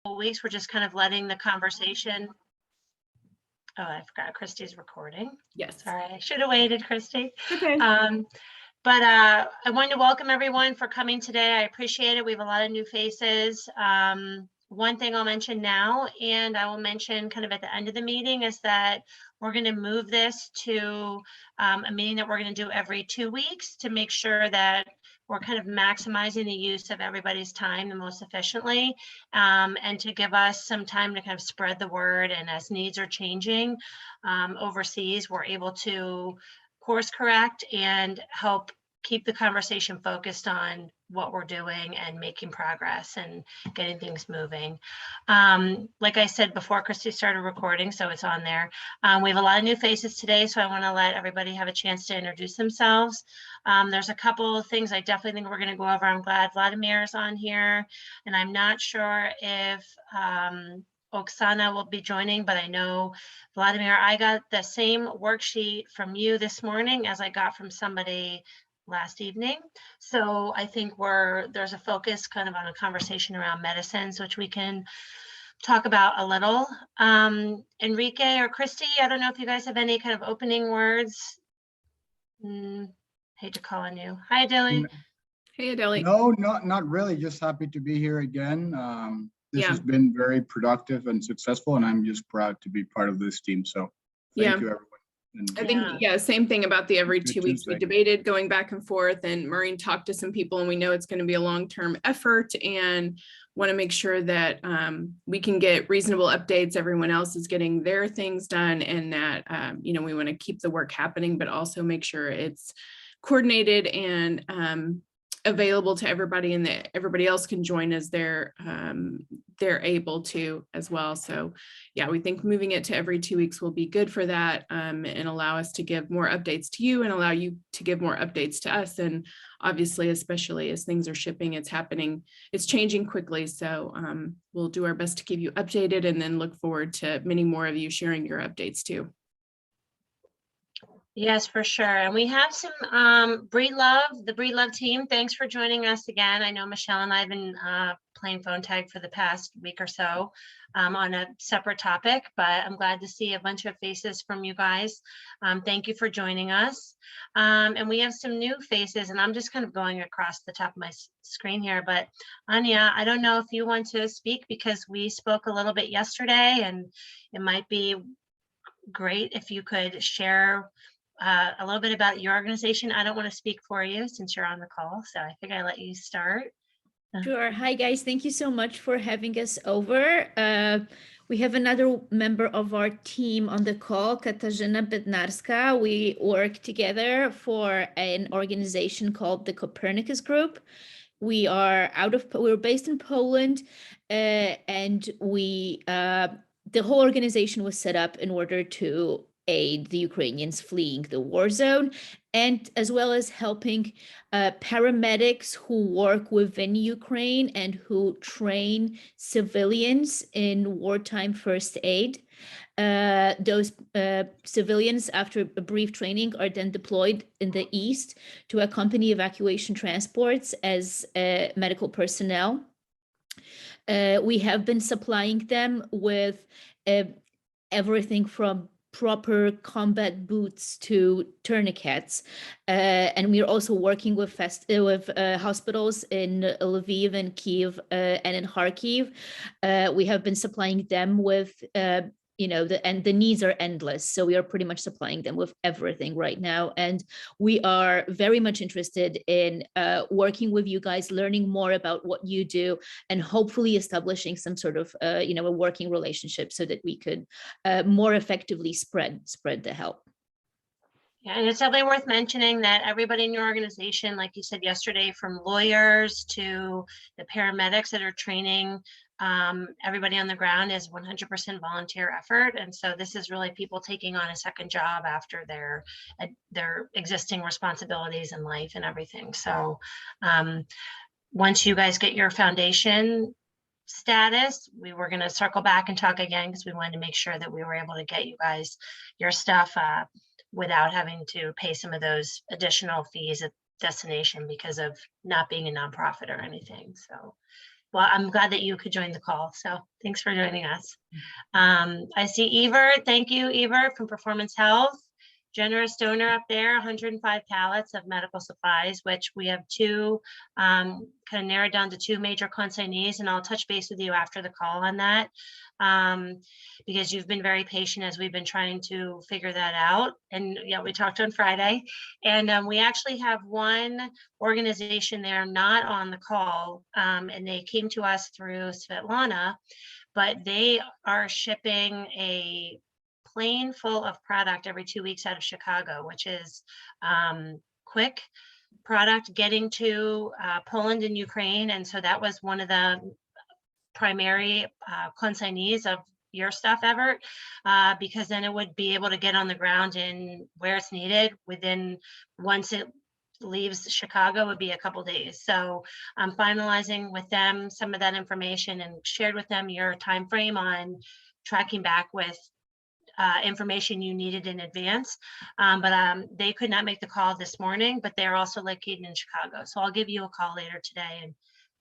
weeks. We're just kind of letting the conversation. Oh, I forgot Christy's recording. Yes. Sorry, I should have waited, Christy. Okay. But I wanted to welcome everyone for coming today. I appreciate it. We have a lot of new faces. One thing I'll mention now, and I will mention kind of at the end of the meeting, is that we're going to move this to a meeting that we're going to do every 2 weeks to make sure that we're kind of maximizing the use of everybody's time the most efficiently, and to give us some time to kind of spread the word. And as needs are changing overseas, we're able to course correct and help keep the conversation focused on what we're doing and making progress and getting things moving. Like I said before, Christy started recording, so it's on there. We have a lot of new faces today, so I want to let everybody have a chance to introduce themselves. There's a couple of things I definitely think we're going to go over. I'm glad Vladimir is on here, and I'm not sure if Oksana will be joining, but I know, Vladimir, I got the same worksheet from you this morning as I got from somebody last evening. So I think there's a focus kind of on a conversation around medicines, which we can talk about a little. Enrique or Christy, I don't know if you guys have any kind of opening words. Hate to call on you. Hi, Adele. Hey, Adele. No, not really. Just happy to be here again. This has been very productive and successful, and I'm just proud to be part of this team. So thank you, everyone. I think, same thing about the every 2 weeks. We debated going back and forth, and Maureen talked to some people, and we know it's going to be a long-term effort and want to make sure that we can get reasonable updates. Everyone else is getting their things done, and that, we want to keep the work happening, but also make sure it's coordinated and available to everybody, and that everybody else can join as they're able to as well. So yeah, we think moving it to every 2 weeks will be good for that, and allow us to give more updates to you and allow you to give more updates to us. And obviously, especially as things are shipping, it's changing quickly. So we'll do our best to keep you updated, and then look forward to many more of you sharing your updates too. Yes, for sure. And we have some Breed Love, the Breed Love team. Thanks for joining us again. I know Michelle and I have been playing phone tag for the past week or so on a separate topic, but I'm glad to see a bunch of faces from you guys. Thank you for joining us. And we have some new faces, and I'm just kind of going across the top of my screen here, but Anya, I don't know if you want to speak, because we spoke a little bit yesterday, and it might be great if you could share a little bit about your organization. I don't want to speak for you since you're on the call, so I think I let you start. Sure. Hi, guys. Thank you so much for having us over. We have another member of our team on the call, Katarzyna Bednarska. We work together for an organization called the Copernicus Group. We're based in Poland, and the whole organization was set up in order to aid the Ukrainians fleeing the war zone, and as well as helping paramedics who work within Ukraine and who train civilians in wartime first aid. Those civilians, after a brief training, are then deployed in the east to accompany evacuation transports as medical personnel. We have been supplying them with everything from proper combat boots to tourniquets, and we are also working with hospitals in Lviv and Kyiv and in Kharkiv. We have been supplying them with the needs are endless, so we are pretty much supplying them with everything right now, and we are very much interested in working with you guys, learning more about what you do, and hopefully establishing some sort of a working relationship so that we could more effectively spread the help. Yeah, and it's definitely worth mentioning that everybody in your organization, like you said yesterday, from lawyers to the paramedics that are training, everybody on the ground, is 100% volunteer effort. And so this is really people taking on a second job after their existing responsibilities in life and everything. So once you guys get your foundation status, we were going to circle back and talk again, because we wanted to make sure that we were able to get you guys your stuff without having to pay some of those additional fees at destination because of not being a nonprofit or anything. So well, I'm glad that you could join the call. So thanks for joining us. I see Evert. Thank you, Evert, from Performance Health. Generous donor up there, 105 pallets of medical supplies, which we have two, kind of narrowed down to two major consignees, and I'll touch base with you after the call on that, because you've been very patient as we've been trying to figure that out. And yeah, we talked on Friday, and we actually have one organization there not on the call, and they came to us through Svetlana, but they are shipping a plane full of product every 2 weeks out of Chicago, which is quick product getting to Poland and Ukraine. And so that was one of the primary consignees of your stuff, Everett, because then it would be able to get on the ground in where it's needed within, once it leaves Chicago, would be a couple days. So I'm finalizing with them some of that information and shared with them your time frame on tracking back with information you needed in advance, but they could not make the call this morning, but they're also located in Chicago. So I'll give you a call later today and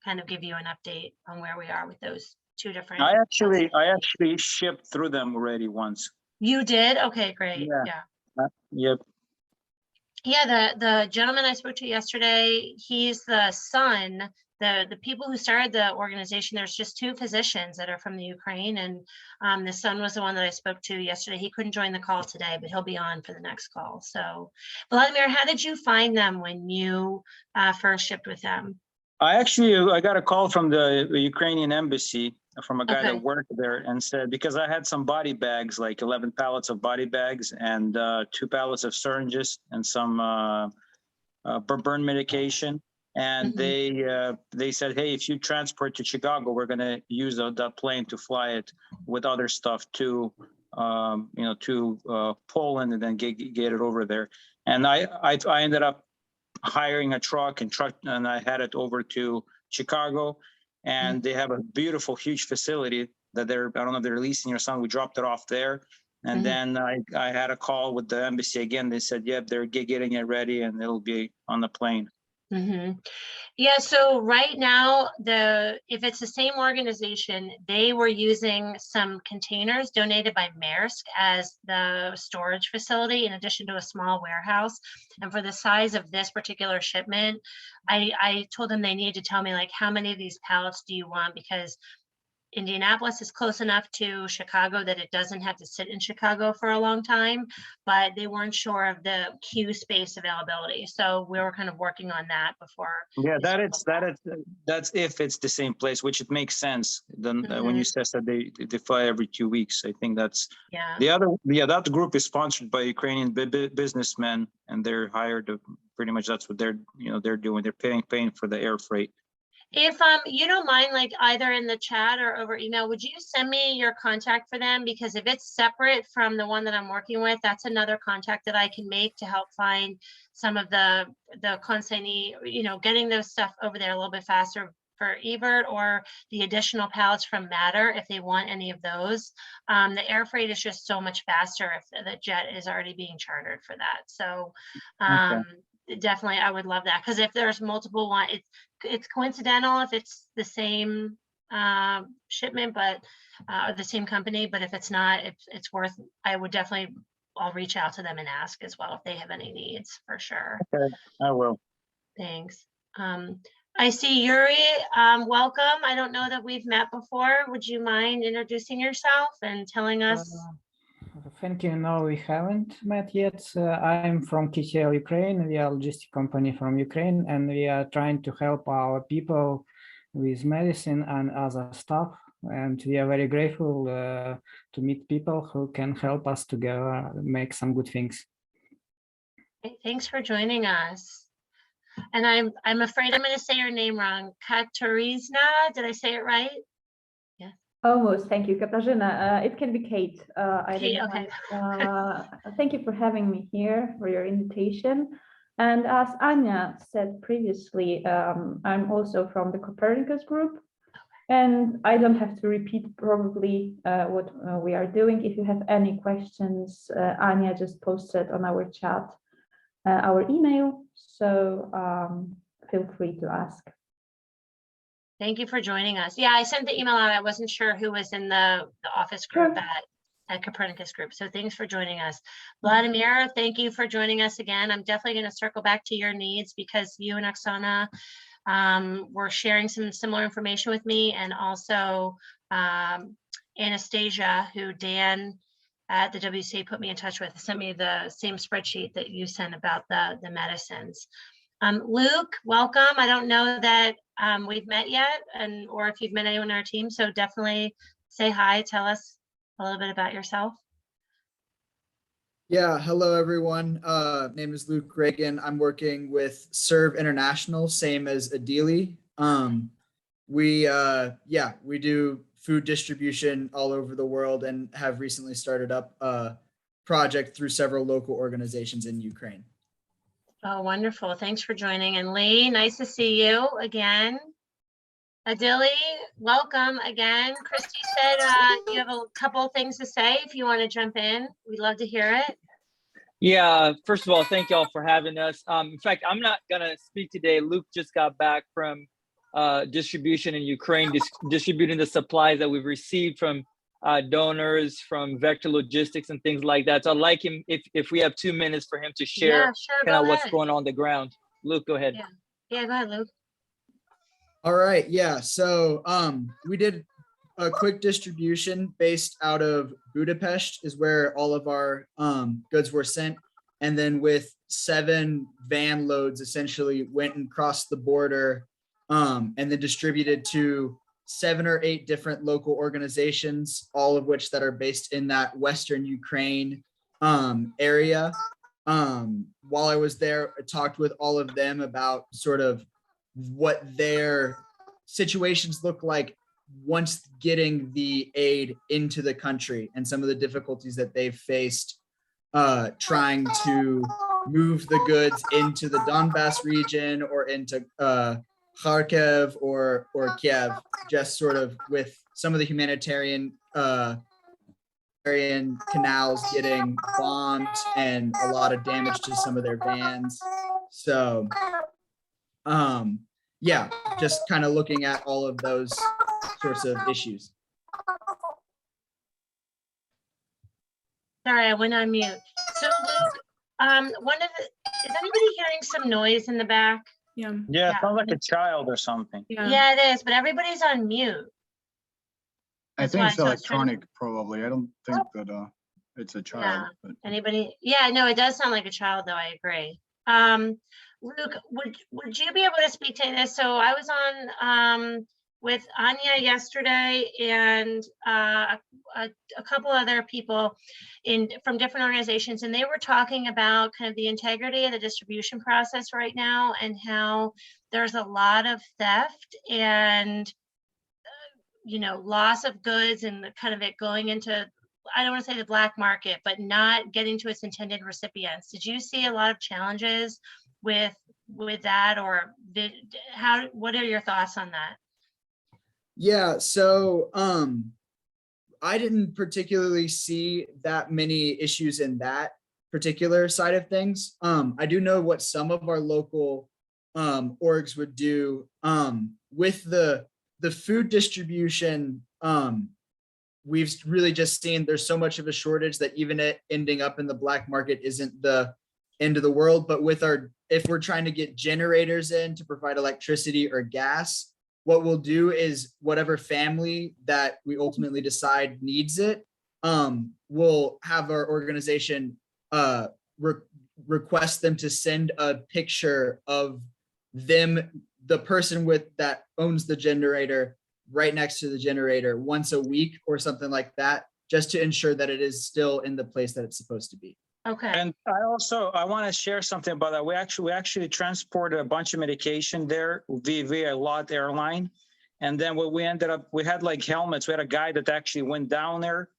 kind of give you an update on where we are with those two different. I actually shipped through them already once. You did? Okay, great. Yeah. Yep. Yeah, the gentleman I spoke to yesterday, he's the son. The people who started the organization, there's just two physicians that are from the Ukraine, and the son was the one that I spoke to yesterday. He couldn't join the call today, but he'll be on for the next call. So, Vladimir, how did you find them when you first shipped with them? I got a call from the Ukrainian embassy from a guy that worked there and said, because I had some body bags, like 11 pallets of body bags and 2 pallets of syringes and some burn medication. And they said, hey, if you transport to Chicago, we're going to use that plane to fly it with other stuff to, to Poland and then get it over there. And I ended up hiring a truck and I had it over to Chicago, and they have a beautiful, huge facility that I don't know if they're leasing or something. We dropped it off there. And then I had a call with the embassy again. They said, yep, they're getting it ready and it'll be on the plane. Yeah, so right now, if it's the same organization, they were using some containers donated by Maersk as the storage facility, in addition to a small warehouse. And for the size of this particular shipment, I told them they needed to tell me, like, how many of these pallets do you want? Because Indianapolis is close enough to Chicago that it doesn't have to sit in Chicago for a long time, but they weren't sure of the queue space availability. So we were kind of working on that before. Yeah, that's if it's the same place, which it makes sense. Then when you said that they fly every 2 weeks, I think that's that group is sponsored by Ukrainian businessmen, and they're hired to pretty much, that's what they're doing. They're paying for the air freight. If you don't mind, like either in the chat or over email, would you send me your contact for them? Because if it's separate from the one that I'm working with, that's another contact that I can make to help find some of the consignee, getting those stuff over there a little bit faster for Evert, or the additional pallets from Matter if they want any of those. The air freight is just so much faster if the jet is already being chartered for that. So definitely, I would love that, because if there's multiple one, it's coincidental if it's the same shipment, but or the same company. But if it's not, it's worth. I'll reach out to them and ask as well if they have any needs, for sure. Okay, I will. Thanks. I see Yuri. Welcome. I don't know that we've met before. Would you mind introducing yourself and telling us? Thank you. No, we haven't met yet. I'm from KTL Ukraine. We are a logistic company from Ukraine, and we are trying to help our people with medicine and other stuff. And we are very grateful to meet people who can help us together make some good things. Thanks for joining us. And I'm afraid I'm going to say your name wrong. Katarzyna, did I say it right? Yeah. Almost. Thank you, Katarzyna. It can be Kate. Kate, okay. Thank you for having me here, for your invitation. And as Anya said previously, I'm also from the Copernicus group. And I don't have to repeat probably what we are doing. If you have any questions, Anya just posted on our chat our email. So feel free to ask. Thank you for joining us. Yeah, I sent the email out. I wasn't sure who was in the office group Sure. at Copernicus Group. So thanks for joining us. Vladimir, thank you for joining us again. I'm definitely going to circle back to your needs because you and Oksana were sharing some similar information with me, and also Anastasia, who Dan at the WC put me in touch with, sent me the same spreadsheet that you sent about the medicines. Luke, welcome. I don't know that we've met yet, or if you've met anyone on our team, so definitely say hi, tell us a little bit about yourself. Yeah, hello everyone. Name is Luke Reagan. I'm working with Serve International, same as Adili. We do food distribution all over the world and have recently started up a project through several local organizations in Ukraine. Oh, wonderful. Thanks for joining. And Lee, nice to see you again. Adili, welcome again. Christy said you have a couple of things to say. If you want to jump in, we'd love to hear it. Yeah, first of all, thank y'all for having us. In fact, I'm not going to speak today. Luke just got back from distribution in Ukraine, distributing the supplies that we've received from donors, from Vector Logistics and things like that. So I'd like him, if we have 2 minutes for him to share kind of what's going on the ground. Luke, go ahead. Yeah, go ahead, Luke. All right, yeah, so we did a quick distribution based out of Budapest is where all of our goods were sent. And then with 7 van loads essentially went and crossed the border and then distributed to 7 or 8 different local organizations, all of which that are based in that Western Ukraine area. While I was there, I talked with all of them about sort of what their situations look like once getting the aid into the country and some of the difficulties that they've faced trying to move the goods into the Donbass region or into Kharkiv or Kiev, just sort of with some of the humanitarian canals getting bombed and a lot of damage to some of their vans. So yeah, just kind of looking at all of those sorts of issues. Sorry, I went on mute. So Luke, is anybody hearing some noise in the back? Yeah, it sounds like a child or something. Yeah, it is, but everybody's on mute. I think it's electronic, probably. I don't think that it's a child. Yeah. Anybody? Yeah, no, it does sound like a child, though. I agree. Luke, would you be able to speak to this? So I was on with Anya yesterday and a couple other people from different organizations, and they were talking about kind of the integrity of the distribution process right now and how there's a lot of theft and loss of goods and kind of it going into, I don't want to say the black market, but not getting to its intended recipients. Did you see a lot of challenges with that, or what are your thoughts on that? Yeah, so I didn't particularly see that many issues in that particular side of things. I do know what some of our local orgs would do with the food distribution. We've really just seen there's so much of a shortage that even it ending up in the black market isn't the end of the world. But if we're trying to get generators in to provide electricity or gas, what we'll do is whatever family that we ultimately decide needs it, we'll have our organization request them to send a picture of them, the person that owns the generator, right next to the generator once a week or something like that, just to ensure that it is still in the place that it's supposed to be. Okay. And I want to share something about that. We actually transported a bunch of medication there via LOT airline. And then what we ended up, we had like helmets. We had a guy that actually went down there.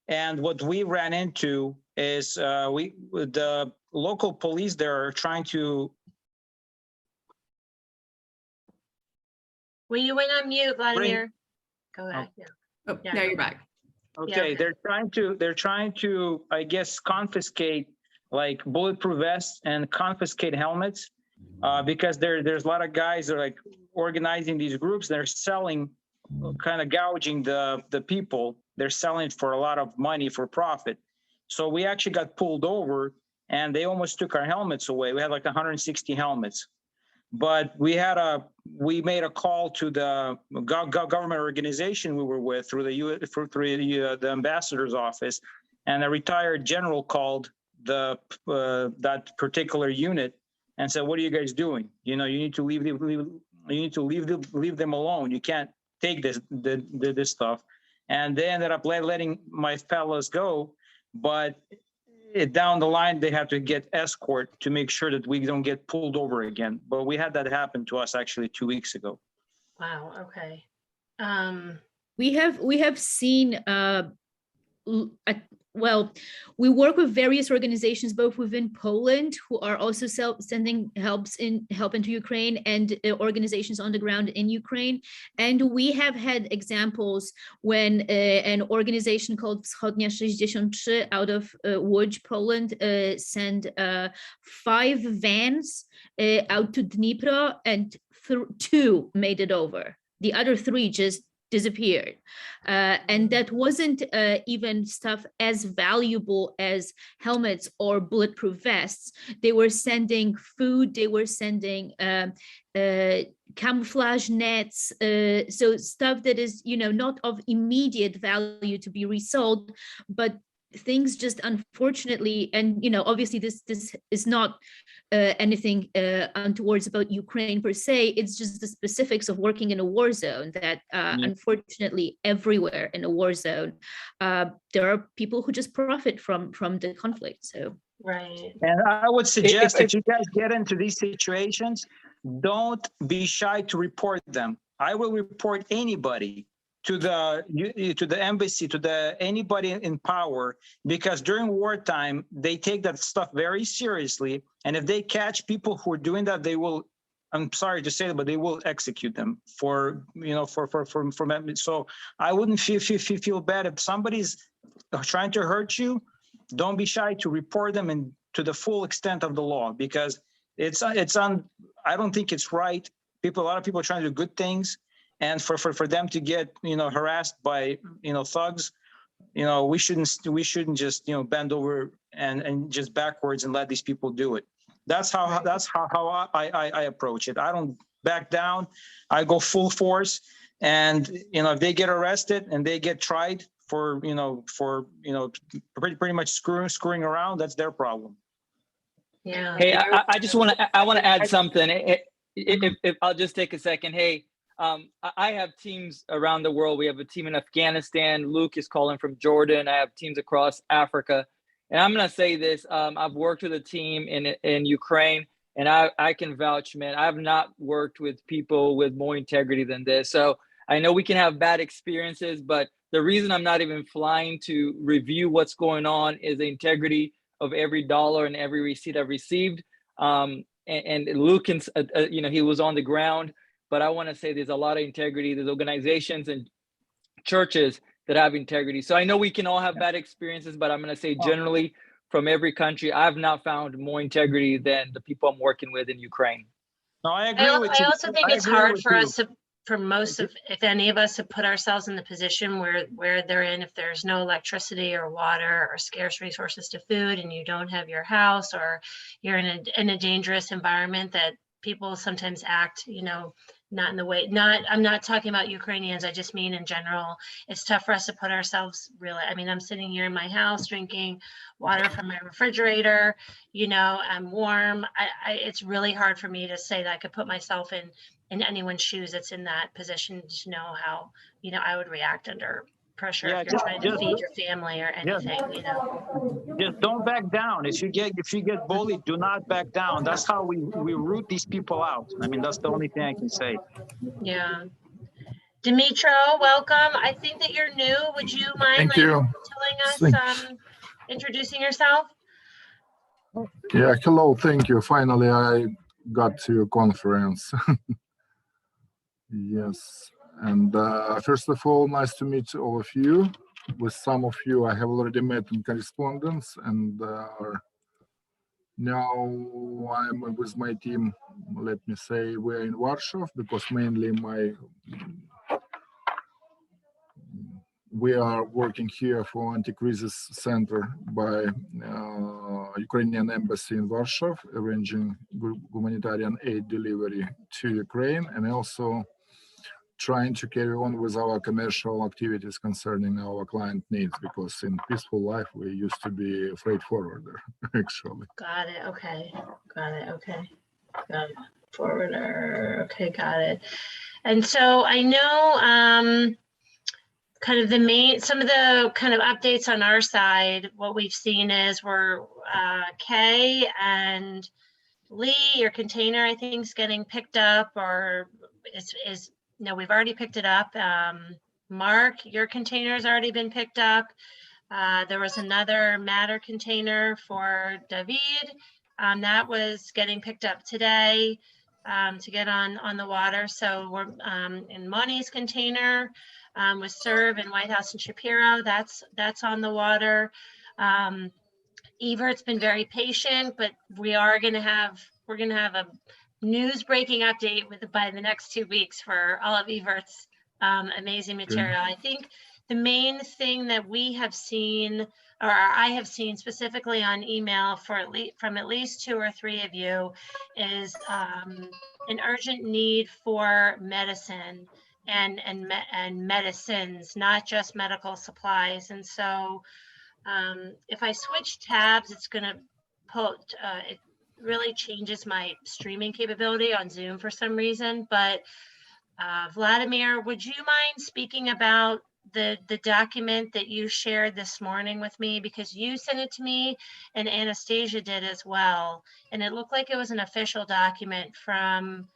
And what we ran into is the local police there are trying to. Well, you went on mute, Vladimir. Go ahead. Oh, now you're back. Okay, they're trying to, I guess, confiscate like bulletproof vests and confiscate helmets. because there's a lot of guys that are like organizing these groups. They're selling, kind of gouging the people. They're selling it for a lot of money for profit. So we actually got pulled over, and they almost took our helmets away. We had like 160 helmets. But we made a call to the government organization we were with through the ambassador's office, and a retired general called that particular unit and said, "What are you guys doing? You know, you need to leave them alone. You can't take this stuff." And they ended up letting my fellows go, but down the line, they have to get escort to make sure that we don't get pulled over again. But we had that happen to us actually 2 weeks ago. Wow. Okay. We have seen well, we work with various organizations both within Poland who are also sending help into Ukraine, and organizations on the ground in Ukraine. And we have had examples when an organization called Wschodnia 63 out of Łódź, Poland, sent 5 vans out to Dnipro, and 2 made it over. The other 3 just disappeared. And that wasn't even stuff as valuable as helmets or bulletproof vests. They were sending food, they were sending camouflage nets, so stuff that is, you know, not of immediate value to be resold, but things just unfortunately, and you know, obviously this is not anything untowards about Ukraine per se. It's just the specifics of working in a war zone that unfortunately everywhere in a war zone, there are people who just profit from the conflict. So right. And I would suggest if you guys get into these situations, don't be shy to report them. I will report anybody to the embassy, to anybody in power, because during wartime they take that stuff very seriously, and if they catch people who are doing that, they will, I'm sorry to say that, but they will execute them for, you know, for so I wouldn't feel bad if somebody's trying to hurt you. Don't be shy to report them, and to the full extent of the law, because it's on. I don't think it's right. A lot of people are trying to do good things, and for them to get, you know, harassed by, you know, thugs, you know, we shouldn't just, you know, bend over and just backwards and let these people do it. That's how I approach it. I don't back down. I go full force, and you know, if they get arrested and they get tried for pretty much screwing around, that's their problem. Yeah. Hey, I just want to add something. If I'll just take a second. Hey, I have teams around the world. We have a team in Afghanistan. Luke is calling from Jordan. I have teams across Africa. And I'm going to say this. I've worked with a team in Ukraine, and I can vouch, man. I have not worked with people with more integrity than this. So I know we can have bad experiences, but the reason I'm not even flying to review what's going on is the integrity of every dollar and every receipt I've received. And Luke, you know, he was on the ground. But I want to say there's a lot of integrity. There's organizations and churches that have integrity. So I know we can all have bad experiences, but I'm going to say generally from every country, I've not found more integrity than the people I'm working with in Ukraine. No, I agree with you. I also think it's hard for us to, for most of, if any of us, to put ourselves in the position where they're in, if there's no electricity or water or scarce resources to food, and you don't have your house, or you're in a dangerous environment, that people sometimes act, you know, not in the way, I'm not talking about Ukrainians, I just mean in general. It's tough for us to put ourselves really, I mean, I'm sitting here in my house drinking water from my refrigerator, you know, I'm warm. It's really hard for me to say that I could put myself in anyone's shoes that's in that position, to know how, you know, I would react under pressure if you're trying to feed your family or anything, you know. Just don't back down. If you get bullied, do not back down. That's how we root these people out. I mean, that's the only thing I can say. Yeah. Dimitro, welcome. I think that you're new. Would you mind telling us, introducing yourself? Yeah, hello, thank you. Finally, I got to your conference. Yes, and first of all, nice to meet all of you. With some of you, I have already met in correspondence and are Now I'm with my team. Let me say we're in Warsaw because mainly we are working here for anti-crisis center by Ukrainian embassy in Warsaw, arranging humanitarian aid delivery to Ukraine, and also trying to carry on with our commercial activities concerning our client needs, because in peaceful life we used to be a freight forwarder actually. Got it. Okay. Got it. Okay. Got it. Forwarder. Okay. Got it. And so I know kind of some of the kind of updates on our side, what we've seen is we're Kay and Lee, your container, I think, is getting picked up, or is no, we've already picked it up. Mark, your container has already been picked up. There was another Matter container for David that was getting picked up today to get on the water. So we're in Moni's container with Serve and White House and Shapiro. That's on the water. Evert's been very patient, but we're going to have a news breaking update by the next 2 weeks for all of Evert's amazing material. I think the main thing that we have seen, or I have seen specifically on email from at least 2 or 3 of you, is an urgent need for medicine and medicines, not just medical supplies. And so if I switch tabs, it's going to put, it really changes my streaming capability on Zoom for some reason. But Vladimir, would you mind speaking about the document that you shared this morning with me? Because you sent it to me and Anastasia did as well. And it looked like it was an official document from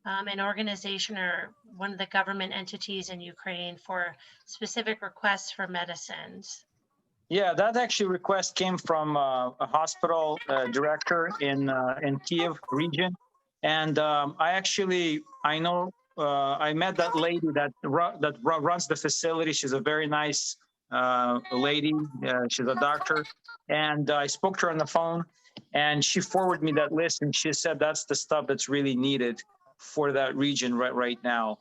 an organization or one of the government entities in Ukraine for specific requests for medicines. Yeah, that actually request came from a hospital director in Kiev region, and I know I met that lady that runs the facility. She's a very nice lady. She's a doctor, and I spoke to her on the phone, and she forwarded me that list, and she said that's the stuff that's really needed for that region right now,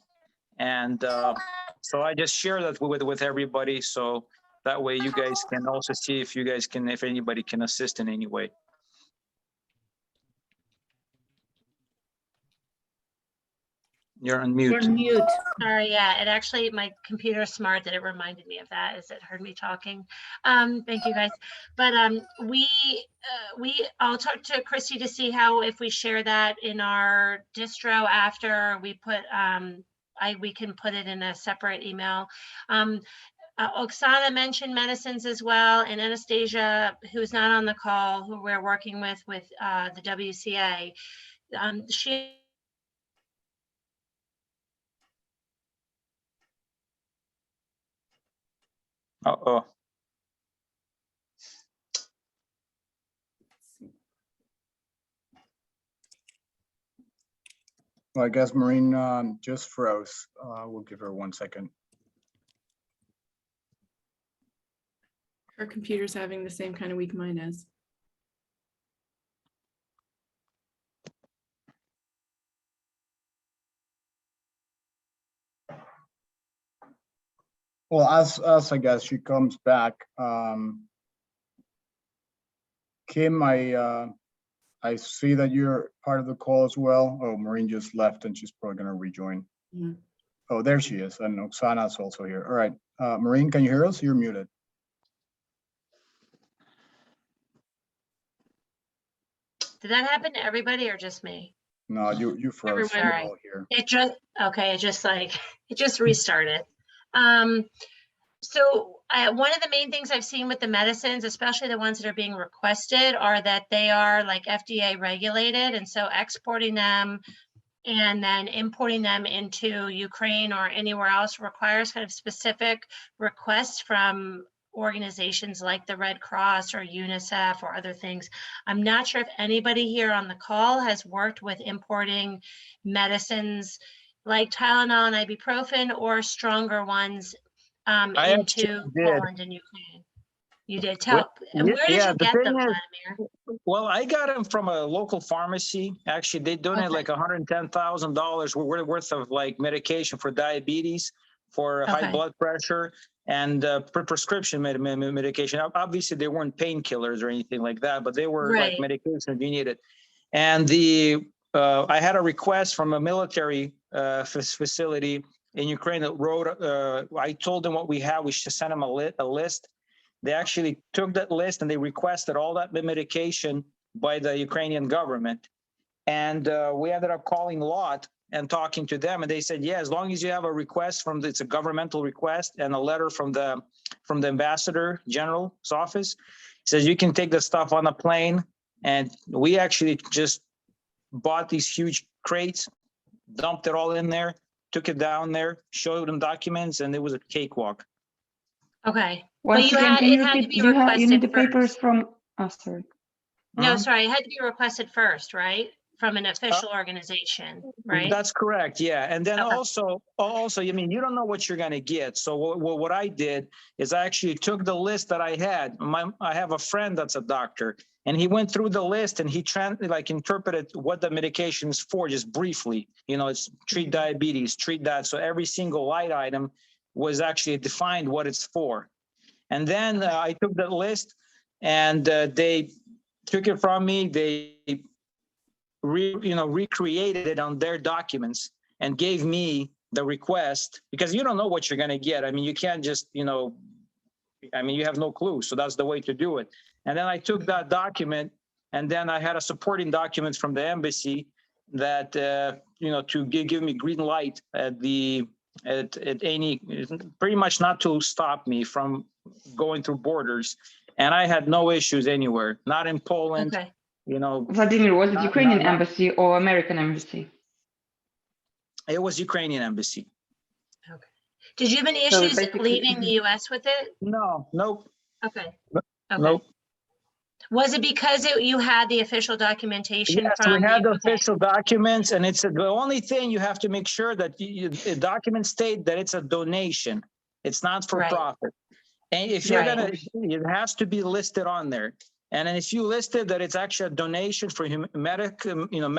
and so I just share that with everybody. So that way you guys can also see if anybody can assist in any way. You're on mute. You're on mute. Sorry, yeah, it actually, my computer is smart that it reminded me of that as it heard me talking. Thank you guys. But I'll talk to Christy to see if we share that in our distro after we put, we can put it in a separate email. Oksana mentioned medicines as well, and Anastasia, who's not on the call, who we're working with the WCA. She Uh-oh. Well, I guess Maureen just froze. We'll give her 1 second. Her computer's having the same kind of week mine is. Well, as I guess she comes back, Kim, I see that you're part of the call as well. Oh, Maureen just left and she's probably going to rejoin. Yeah. Oh, there she is. And Oksana's also here. All right. Maureen, can you hear us? You're muted. Did that happen to everybody or just me? No, you froze. Everyone, We're all here. It just restarted. So one of the main things I've seen with the medicines, especially the ones that are being requested, are that they are like FDA regulated. And so exporting them and then importing them into Ukraine or anywhere else requires kind of specific requests from organizations like the Red Cross or UNICEF or other things. I'm not sure if anybody here on the call has worked with importing medicines like Tylenol and ibuprofen or stronger ones into Poland and Ukraine. You did tell. And where did yeah, you the get thing them, is, Vladimir? well, I got them from a local pharmacy. Actually, they donated Okay. like $110,000 worth of like medication for diabetes, for high Okay. blood pressure, and prescription medication. Obviously, they weren't painkillers or anything like that, but they were like Right. medication you needed. And I had a request from a military facility in Ukraine that wrote. I told them what we had. We should send them a list. They actually took that list and they requested all that medication by the Ukrainian government. And we ended up calling Lot and talking to them. And they said, yeah, as long as you have a request it's a governmental request and a letter from the ambassador general's office, he says you can take the stuff on a plane. And we actually just bought these huge crates, dumped it all in there, took it down there, showed them documents, and it was a cakewalk. Okay. Once But again, can you it had to repeat? be You need requested the papers first. from. Oh, sorry. No, sorry, it had to be requested first, right? From an official organization, right? That's correct. Yeah. And then Okay. also, I mean, you don't know what you're going to get. So what I did is I actually took the list that I had. I have a friend that's a doctor, and he went through the list and he interpreted what the medication is for, just briefly. You know, it's treat diabetes, treat that. So every single light item was actually defined what it's for. And then I took that list and they took it from me. They recreated it on their documents and gave me the request, because you don't know what you're going to get. I mean, you can't just, you have no clue. So that's the way to do it. And then I took that document, and then I had a supporting document from the embassy that, to give me green light at any, pretty much not to stop me from going through borders. And I had no issues anywhere, not in Poland. Okay. Vladimir, was it Ukrainian embassy or American embassy? It was Ukrainian embassy. Okay. Did you have any So issues basically- leaving the US with it? No, nope. Okay. Nope. Was it because you had the official documentation Yes, from? we had the Okay. official documents, and it's the only thing you have to make sure that the documents state that it's a donation. It's not for Right. profit. And if you're Right. it has to be listed on there. And then if you listed that it's actually a donation for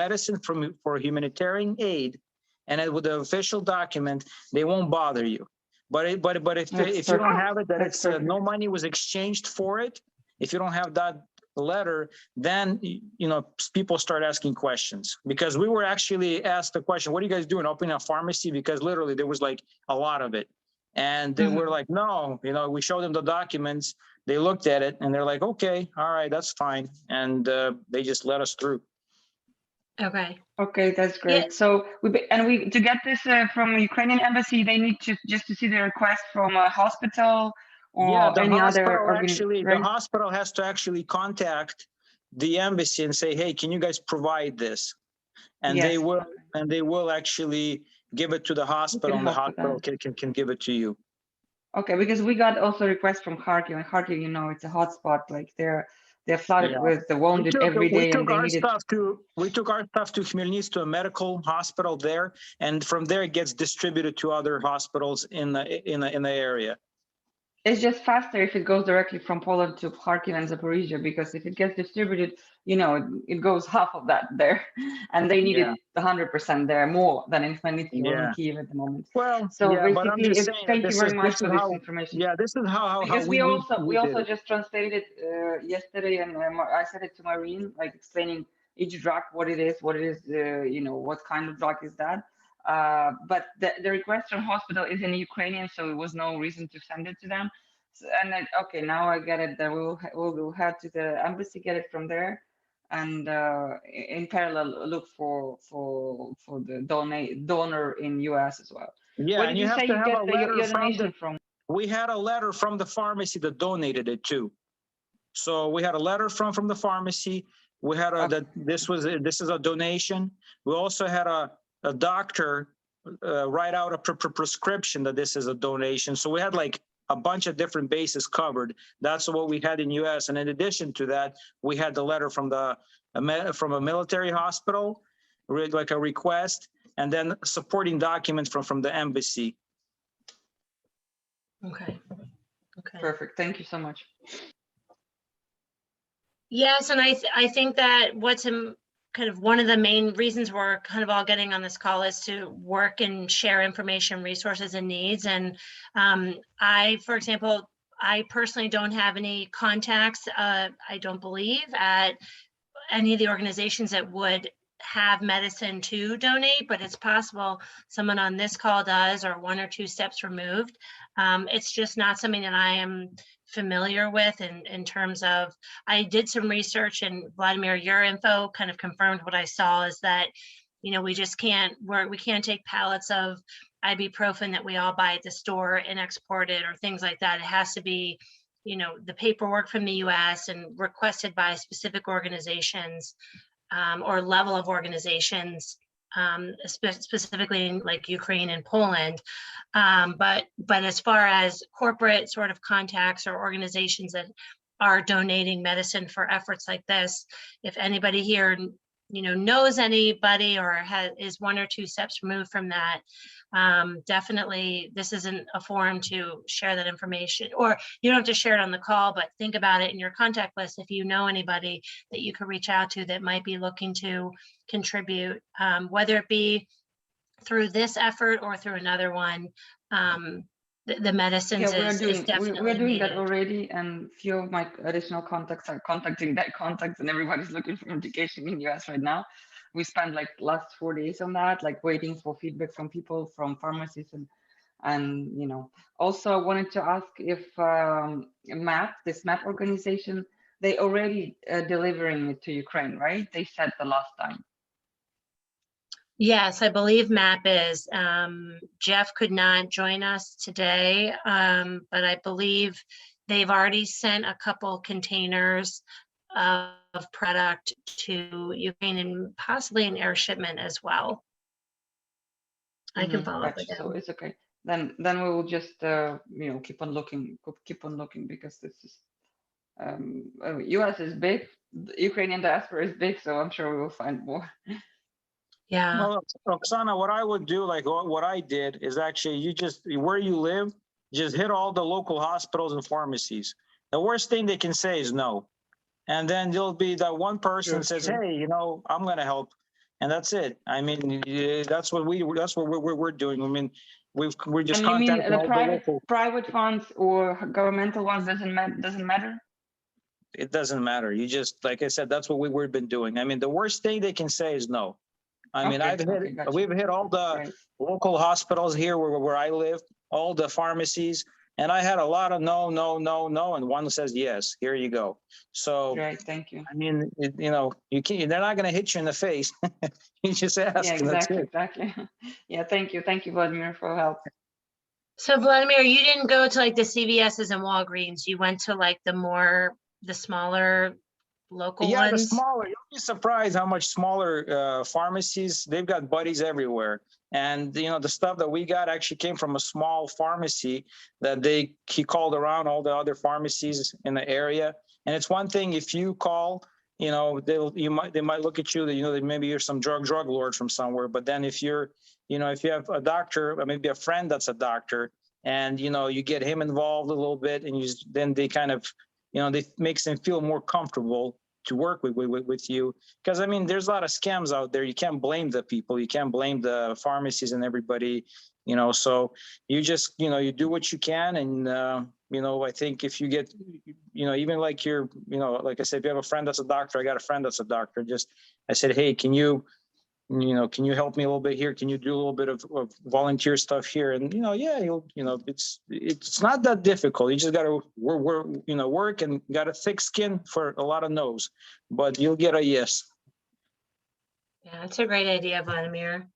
medicine for humanitarian aid, and with the official document, they won't bother you. But if you don't have it, that it's no money was exchanged for it. If you don't have that letter, then people start asking questions, because we were actually asked the question, what are you guys doing, opening a pharmacy? Because literally there was like a lot of it, and they were like, no, we showed them the documents, they looked at it, and they're like, okay, all right, that's fine, and they just let us through. Okay. Okay, that's great. Yeah. So to get this from the Ukrainian embassy, they need to see the request from a hospital or any other organization. The hospital has to actually contact the embassy and say, hey, can you guys provide this? And Yes. they will actually give it to the hospital, and the hospital can give it to you. Okay, because we got also requests from Kharkiv, and Kharkiv, it's a hotspot. Like they're flooded with the wounded every day, and they needed. We took our stuff to Khmelnytsk, to a medical hospital there, and from there it gets distributed to other hospitals in the area. It's just faster if it goes directly from Poland to Kharkiv and Zaporizhia, because if it gets distributed, it goes half of that there, and they need it 100% there, more than in Khmelnytsk or in Kiev at the moment. Well, so yeah, but I'm just saying, thank you very much for this information. Yeah, this is how because we also just translated yesterday, and I said it to Marine, like explaining each drug, what it is, what kind of drug is that. But the request from hospital is in Ukrainian, so it was no reason to send it to them. So, and then, okay, now I get it. That we'll head to the embassy, get it from there, and in parallel look for the donor in US as well. Yeah, Where did you say you get your donation from? We had a letter from the pharmacy that donated it too. So we had a letter from the pharmacy. We had this is a donation. We also had a doctor write out a prescription that this is a donation. So we had like a bunch of different bases covered. That's what we had in US. And in addition to that, we had the letter from a military hospital, like a request, and then supporting documents from the embassy. Okay. Perfect. Thank you so much. Yes, and I think that what's kind of one of the main reasons we're kind of all getting on this call is to work and share information, resources, and needs. And for example, I personally don't have any contacts, I don't believe, at any of the organizations that would have medicine to donate, but it's possible someone on this call does, or 1 or 2 steps removed. It's just not something that I am familiar with in terms of, I did some research, and Vladimir, your info kind of confirmed what I saw, is that, you know, we just can't take pallets of ibuprofen that we all buy at the store and export it or things like that. It has to be, you know, the paperwork from the US and requested by specific organizations or level of organizations, specifically in like Ukraine and Poland. But as far as corporate sort of contacts or organizations that are donating medicine for efforts like this, if anybody here, you know, knows anybody or is 1 or 2 steps removed from that, definitely this isn't a forum to share that information, or you don't have to share it on the call, but think about it in your contact list if you know anybody that you could reach out to that might be looking to contribute, whether it be through this effort or through another one. The medicines is definitely we're doing that needed. already, and few of my additional contacts are contacting that contacts, and everybody's looking for education in US right now. We spent like last 4 days on that, like waiting for feedback from people, from pharmacies, and you know. Also, I wanted to ask if this MAP organization, they already delivering it to Ukraine, right? They said the last time. Yes, I believe MAP is. Jeff could not join us today, but I believe they've already sent a couple containers of product to Ukraine and possibly an air shipment as well. I can follow up with them. So it's okay. Then we will just you know, keep on looking because this is US is big, the Ukrainian diaspora is big, so I'm sure we will find more. Yeah. Well, Oksana, what I would do, like what I did, is actually you just, where you live, just hit all the local hospitals and pharmacies. The worst thing they can say is no. And then there'll be that one person says, hey, you know, I'm going to help. And that's it. I mean, that's what we're doing. I mean, we're just and you mean the private funds or governmental ones doesn't matter? It doesn't matter. You just, like I said, that's what we've been doing. I mean, the worst thing they can say is no. I mean, we've hit all the local hospitals here where I live, all the pharmacies, and I had a lot of no, and one says yes. Here you go. So, right, thank you. I mean, you know, you can't. They're not going to hit you in the face. You just ask. Yeah, exactly. Yeah, thank you, Vladimir, for help. So Vladimir, you didn't go to like the CVS's and Walgreens. You went to like the smaller local ones? The smaller, you'll be surprised how much smaller pharmacies, they've got buddies everywhere. And, you know, the stuff that we got actually came from a small pharmacy that he called around all the other pharmacies in the area. And it's one thing if you call, you know, they might look at you that, you know, that maybe you're some drug lord from somewhere. But then if you're, you know, if you have a doctor or maybe a friend that's a doctor and, you know, you get him involved a little bit and then they kind of, you know, they makes them feel more comfortable to work with you. Because I mean, there's a lot of scams out there. You can't blame the people. You can't blame the pharmacies and everybody, you know, so you just, you know, you do what you can. And, you know, I think if you get, you know, even like you know, like I said, if you have a friend that's a doctor, I got a friend that's a doctor. I said, hey, can you help me a little bit here? Can you do a little bit of volunteer stuff here? And, you know, yeah, you know, it's not that difficult. You just got to work and got a thick skin for a lot of no's, but you'll get a yes. Yeah, it's a great idea, Vladimir.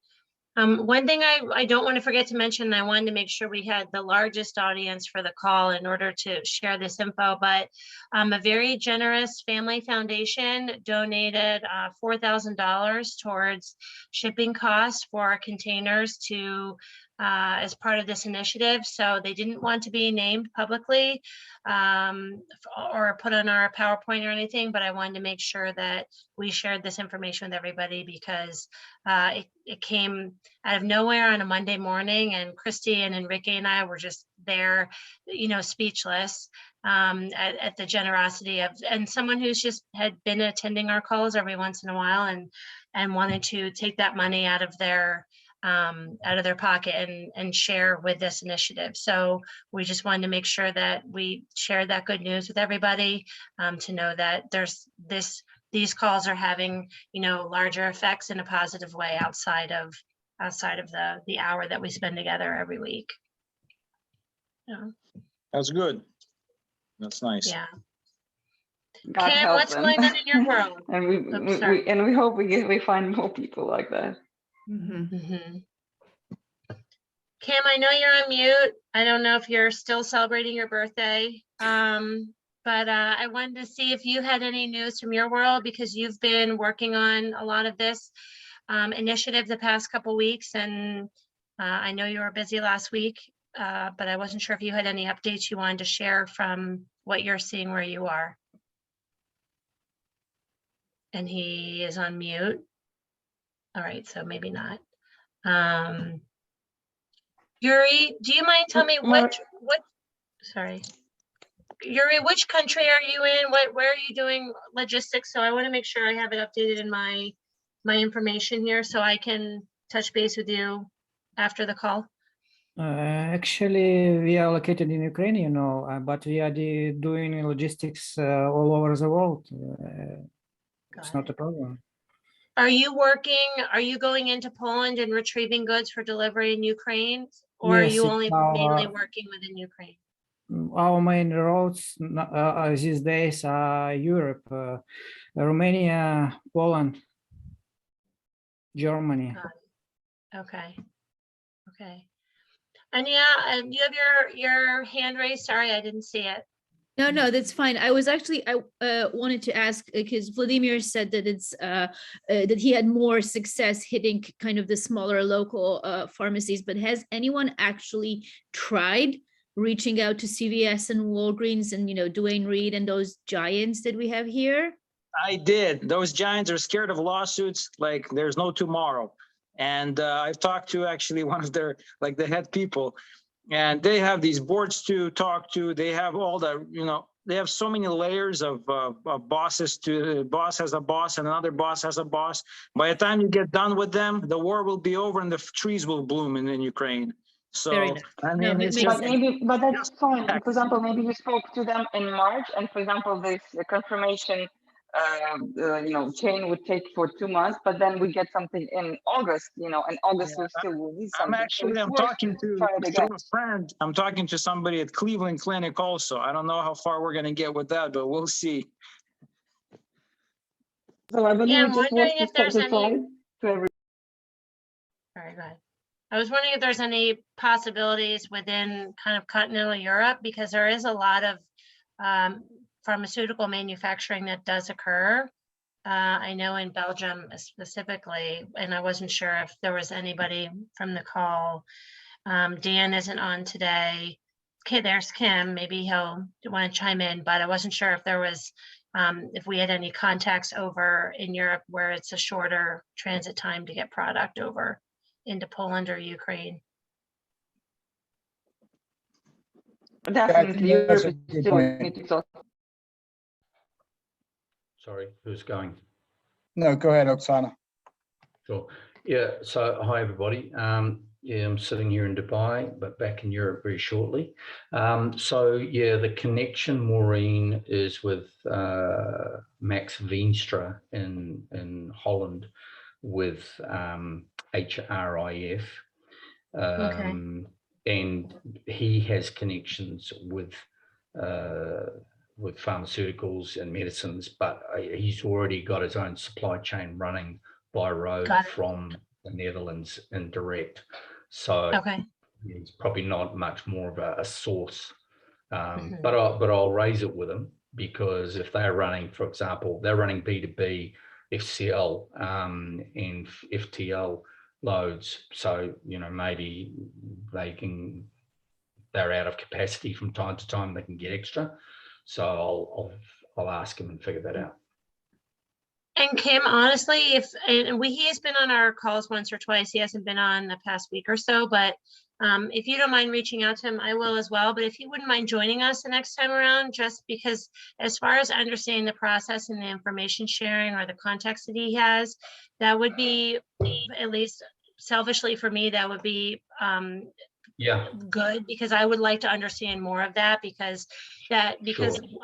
One thing I don't want to forget to mention, I wanted to make sure we had the largest audience for the call in order to share this info, but a very generous family foundation donated $4,000 towards shipping costs for containers to as part of this initiative. So they didn't want to be named publicly or put on our PowerPoint or anything, but I wanted to make sure that we shared this information with everybody because it came out of nowhere on a Monday morning, and Christy and Enrique and I were just there, speechless at the generosity of, and someone who's just had been attending our calls every once in a while and wanted to take that money out of their pocket and share with this initiative. So we just wanted to make sure that we shared that good news with everybody, to know that these calls are having, larger effects in a positive way outside of the hour that we spend together every week. That's good. That's nice. Yeah. God Kim, help what's them. going on in your world? And sorry. we hope we find more people like that. Kim, I know you're on mute. I don't know if you're still celebrating your birthday, but I wanted to see if you had any news from your world, because you've been working on a lot of this initiative the past couple weeks, and I know you were busy last week, but I wasn't sure if you had any updates you wanted to share from what you're seeing where you are. And he is on mute. All right, so maybe not. Yuri, do you mind telling me sorry, Yuri, which country are you in? Where are you doing logistics? So I want to make sure I have it updated in my information here so I can touch base with you after the call. Actually, we are located in Ukraine, but we are doing logistics all over the world. It's not a problem. Are you going into Poland and retrieving goods for delivery in Ukraine, or Yes, are you only mainly our, working within Ukraine? Our main roads these days are Europe, Romania, Poland, Germany. Okay. And yeah, you have your hand raised. Sorry, I didn't see it. No, that's fine. I was actually, I wanted to ask, because Vladimir said that it's that he had more success hitting kind of the smaller local pharmacies, but has anyone actually tried reaching out to CVS and Walgreens and, Duane Reade and those giants that we have here? I did. Those giants are scared of lawsuits like there's no tomorrow. And I've talked to actually one of their, like the head people, and they have these boards to talk to. They have all the, they have so many layers of bosses. The boss has a boss and another boss has a boss. By the time you get done with them, the war will be over and the trees will bloom in Ukraine. So, I mean, it's just, but that's fine. For example, maybe you spoke to them in March, and for example, this confirmation chain would take for 2 months, but then we get something in August, and August we still will need something. I'm talking to a friend. I'm talking to somebody at Cleveland Clinic also. I don't know how far we're going to get with that, but we'll see. So I believe I'm wondering if there's any. Sorry, go ahead. I was wondering if there's any possibilities within kind of continental Europe, because there is a lot of pharmaceutical manufacturing that does occur. I know in Belgium specifically, and I wasn't sure if there was anybody from the call. Dan isn't on today. Okay, there's Kim. Maybe he'll want to chime in, but I wasn't sure if there was, if we had any contacts over in Europe where it's a shorter transit time to get product over into Poland or Ukraine. Definitely, Europe is still. Sorry, who's going? No, go ahead, Oksana. Sure. Yeah, so hi, everybody. Yeah, I'm sitting here in Dubai, but back in Europe very shortly. So yeah, the connection, Maureen, is with Max Veenstra in Holland with HRIF. And he has connections with pharmaceuticals and medicines, but he's already got his own supply chain running by road from the Netherlands and direct. So he's probably not much more of a source. But I'll raise it with him, because if they're running, for example, they're running B2B, FCL and FTL loads. So, maybe they're out of capacity from time to time, they can get extra. So I'll ask him and figure that out. And Kim, honestly, he has been on our calls once or twice. He hasn't been on the past week or so, but if you don't mind reaching out to him, I will as well. But if he wouldn't mind joining us the next time around, just because as far as understanding the process and the information sharing or the context that he has, that would be, at least selfishly for me, that would be good, because I would like to understand more of that, because Sure.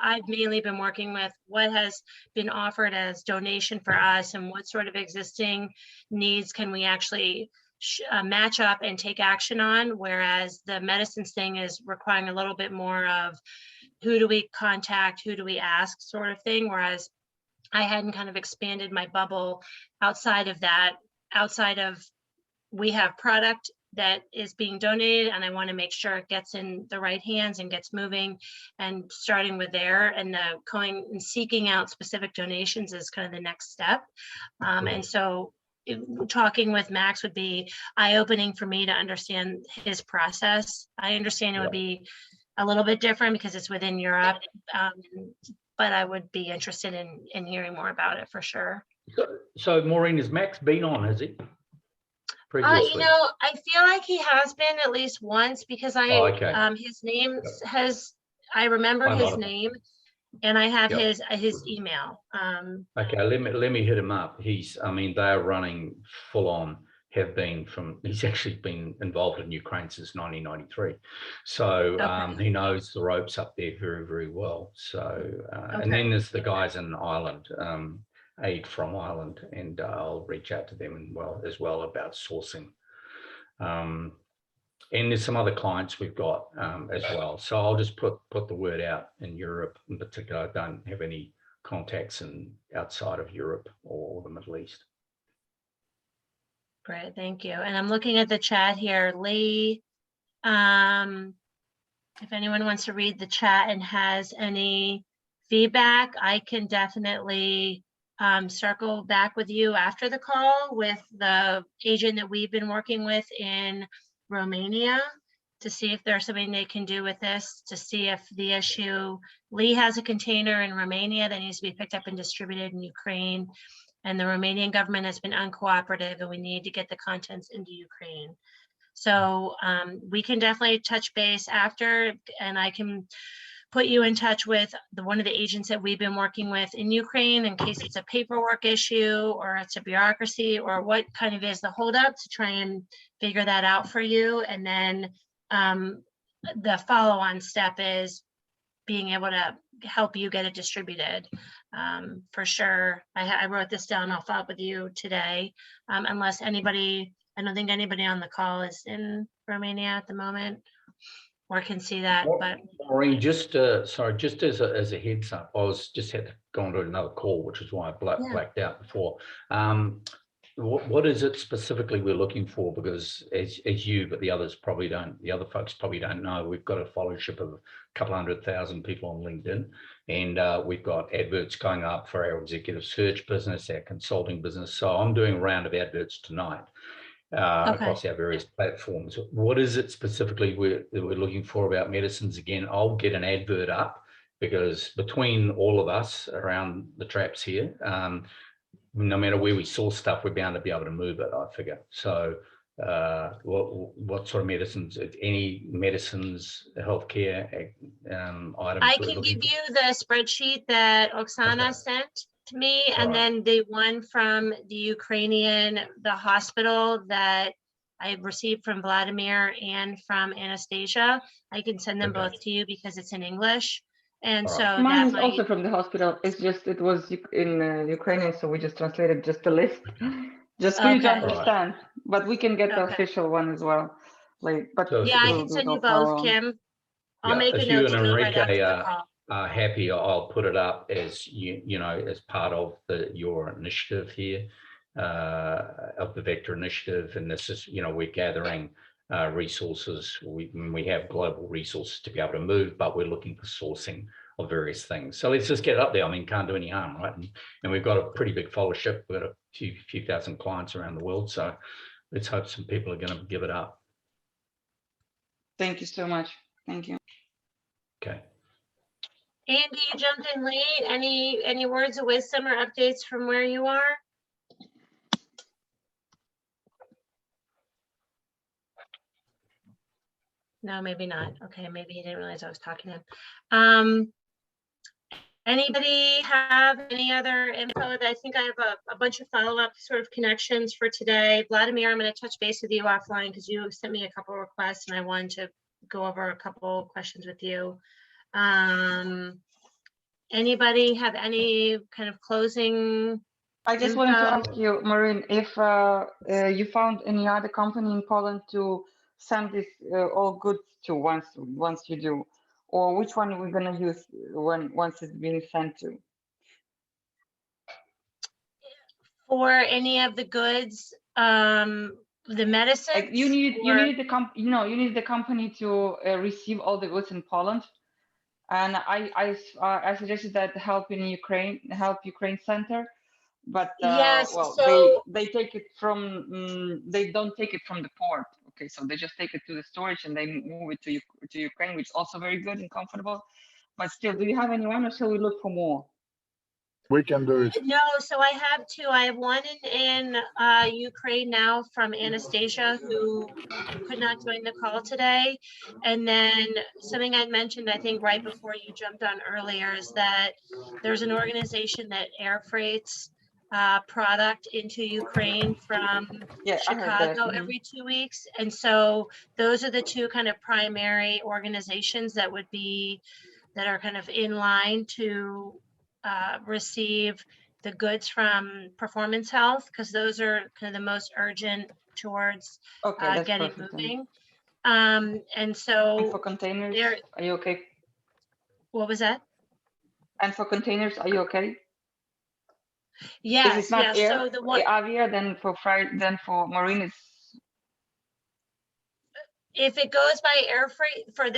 I've mainly been working with what has been offered as donation for us and what sort of existing needs can we actually match up and take action on, whereas the medicines thing is requiring a little bit more of who do we contact, who do we ask sort of thing, whereas I hadn't kind of expanded my bubble outside of that, outside of we have product that is being donated and I want to make sure it gets in the right hands and gets moving, and starting with there and going and seeking out specific donations is kind of the next step. And so talking with Max would be eye-opening for me to understand his process. I understand it would be a little bit different because it's within Europe, but I would be interested in hearing more about it for sure. So Maureen, has Max been on, has he? Previously? I feel like he has been at least once, because his name has, I remember his name, and I have his email. Okay, let me hit him up. They're running full on, he's actually been involved in Ukraine since 1993. So he knows the ropes up there very, very well. So, and then there's the guys in Ireland, aid from Ireland, and I'll reach out to them as well about sourcing. And there's some other clients we've got as well. So I'll just put the word out in Europe in particular. I don't have any contacts outside of Europe or the Middle East. Great, thank you. And I'm looking at the chat here, Lee. If anyone wants to read the chat and has any feedback, I can definitely circle back with you after the call with the agent that we've been working with in Romania to see if there's something they can do with this, to see if the issue, Lee has a container in Romania that needs to be picked up and distributed in Ukraine, and the Romanian government has been uncooperative, and we need to get the contents into Ukraine. So we can definitely touch base after, and I can put you in touch with one of the agents that we've been working with in Ukraine in case it's a paperwork issue or it's a bureaucracy or what kind of is the holdup, to try and figure that out for you. And then the follow-on step is being able to help you get it distributed. For sure, I wrote this down. I'll follow up with you today, unless anybody, I don't think anybody on the call is in Romania at the moment or can see that. But Maureen, just as a heads up, I had to go on to another call, which is why I blacked out before. What is it specifically we're looking for? Because as you, but the others probably don't, the other folks probably don't know, we've got a followership of a couple 100,000 people on LinkedIn, and we've got adverts going up for our executive search business, our consulting business. So I'm doing a round of adverts tonight across our various platforms. What is it specifically we're looking for about medicines? Again, I'll get an advert up because between all of us around the traps here, no matter where we source stuff, we're bound to be able to move it, I figure. So what sort of medicines, any medicines, healthcare items? I can give you the spreadsheet that Oksana sent to me, and then the one from the Ukrainian, the hospital that I received from Vladimir and from Anastasia. I can send them both to you because it's in English. And so mine is also from the hospital. It's just, it was in Ukrainian, so we just translated just the list, just for you to understand. But we can get the official one as well. But yeah, I can send you both, Kim. I'll make a note to do right after the call. Happy, I'll put it up as as part of your initiative here, of the Vector Initiative, and this is we're gathering resources. We have global resources to be able to move, but we're looking for sourcing of various things. So let's just get it up there. I mean, can't do any harm, right? And we've got a pretty big followership. We've got a few thousand clients around the world, so let's hope some people are going to give it up. Thank you so much. Thank you. Okay. Andy, you jumped in late. Any words of wisdom or updates from where you are? No, maybe not. Okay, maybe he didn't realize I was talking to him. Anybody have any other info? I think I have a bunch of follow-up sort of connections for today. Vladimir, I'm going to touch base with you offline because you sent me a couple of requests and I wanted to go over a couple of questions with you. Anybody have any kind of closing? I just wanted to ask you, Maureen, if you found any other company in Poland to send this all goods to once you do, or which one are we going to use once it's being sent to? For any of the goods, the medicine. Like you need the company to receive all the goods in Poland, and I suggested that help Ukraine Center. But yes, well, so they take it from they don't take it from the port. Okay, so they just take it to the storage and they move it to Ukraine, which is also very good and comfortable. But still, do you have anyone, or shall we look for more? We can do it. No, so I have two. I have one in Ukraine now from Anastasia, who could not join the call today. And then something I'd mentioned, I think right before you jumped on earlier, is that there's an organization that air freights product into Ukraine from Chicago every 2 weeks. And so those are the two kind of primary organizations that are kind of in line to receive the goods from Performance Health, because those are kind of the most urgent towards getting moving. And so and for containers, are you okay? What was that? And for containers, are you okay? Yes, if it's not yes. air, So the one Avia, then for marine is. If it goes by air freight for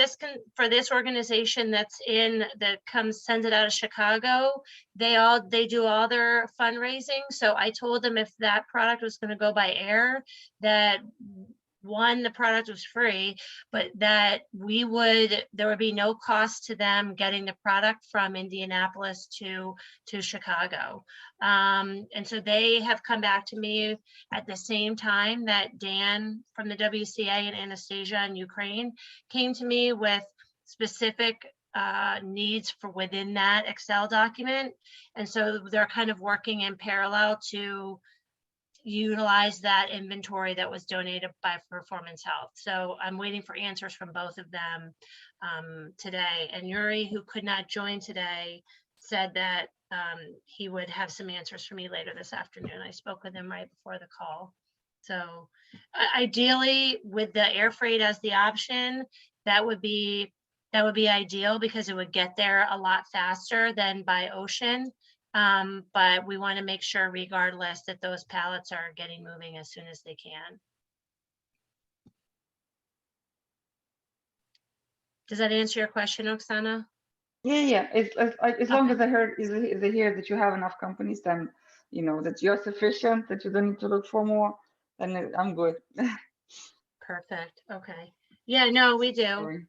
this organization that sends it out of Chicago, they do all their fundraising. So I told them if that product was going to go by air, that one, the product was free, but that there would be no cost to them getting the product from Indianapolis to Chicago. And so they have come back to me at the same time that Dan from the WCA and Anastasia in Ukraine came to me with specific needs for within that Excel document. And so they're kind of working in parallel to utilize that inventory that was donated by Performance Health. So I'm waiting for answers from both of them today. And Yuri, who could not join today, said that he would have some answers for me later this afternoon. I spoke with him right before the call. So ideally, with the air freight as the option, that would be ideal because it would get there a lot faster than by ocean. But we want to make sure regardless that those pallets are getting moving as soon as they can. Does that answer your question, Oksana? Yeah. As long as I hear that you have enough companies, then that you're sufficient, that you don't need to look for more, then I'm good. Perfect. Okay. Yeah, no, we do. Sorry.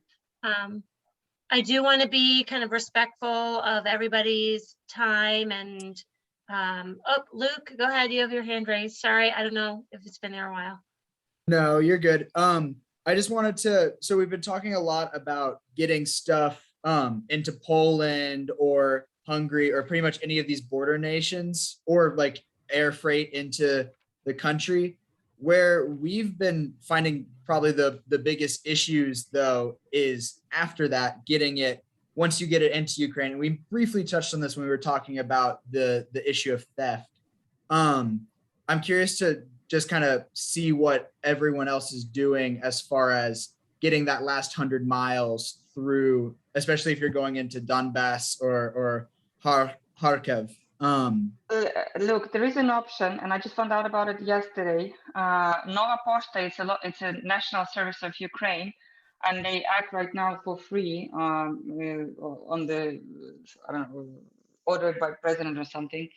I do want to be kind of respectful of everybody's time and oh, Luke, go ahead. You have your hand raised. Sorry, I don't know if it's been there a while. No, you're good. I just wanted to, so we've been talking a lot about getting stuff into Poland or Hungary or pretty much any of these border nations, or like air freight into the country. Where we've been finding probably the biggest issues though is after that, getting it, once you get it into Ukraine. And we briefly touched on this when we were talking about the issue of theft. I'm curious to just kind of see what everyone else is doing as far as getting that last 100 miles through, especially if you're going into Donbass or Kharkiv. Look, there is an option, and I just found out about it yesterday. Nova Poshta, it's a national service of Ukraine, and they act right now for free on the, I don't know, ordered by president or something.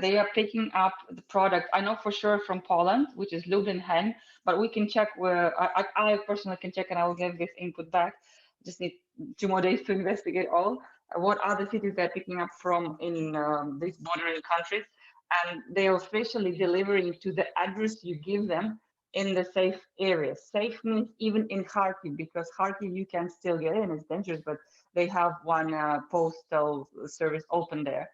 they are picking up the product. I know for sure from Poland, which is Lublin hen, but we can check where I personally can check, and I will give this input back. Just need 2 more days to investigate all what other cities they're picking up from in these bordering countries, and they are officially delivering to the address you give them in the safe areas. Safe means even in Kharkiv, because Kharkiv you can still get in, it's dangerous, but they have one postal service open there.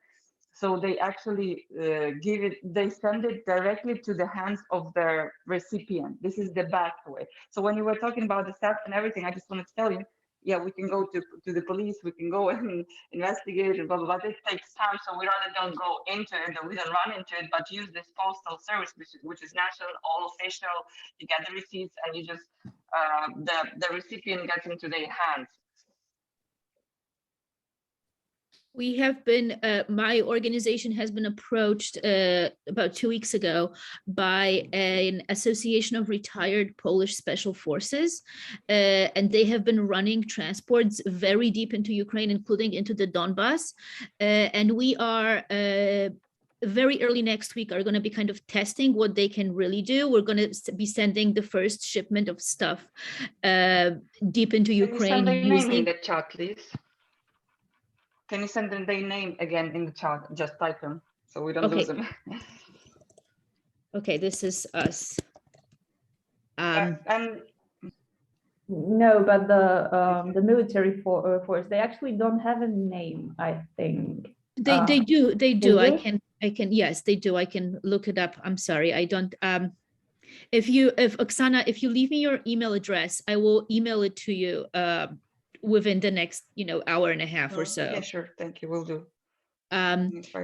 So they actually they send it directly to the hands of their recipient. This is the best way. So when you were talking about the theft and everything, I just wanted to tell you, yeah, we can go to the police, we can go and investigate and blah, blah, blah. This takes time, so we rather don't go into it, or we don't run into it, but use this postal service, which is national, all official. You get the receipts and you just, the recipient gets into their hands. We have been, my organization has been approached about 2 weeks ago by an association of retired Polish special forces, and they have been running transports very deep into Ukraine, including into the Donbass. And we are very early next week are going to be kind of testing what they can really do. We're going to be sending the first shipment of stuff deep into Ukraine. Can you send their name in the chat, please? Can you send them their name again in the chat? Just type them so we don't lose them. Okay, this is us. And no, but the military force, they actually don't have a name, I think. They do. I can yes, they do. I can look it up. I'm sorry, I don't. If Oksana, if you leave me your email address, I will email it to you within the next, hour and a half or so. Yeah, sure. Thank you. Will do.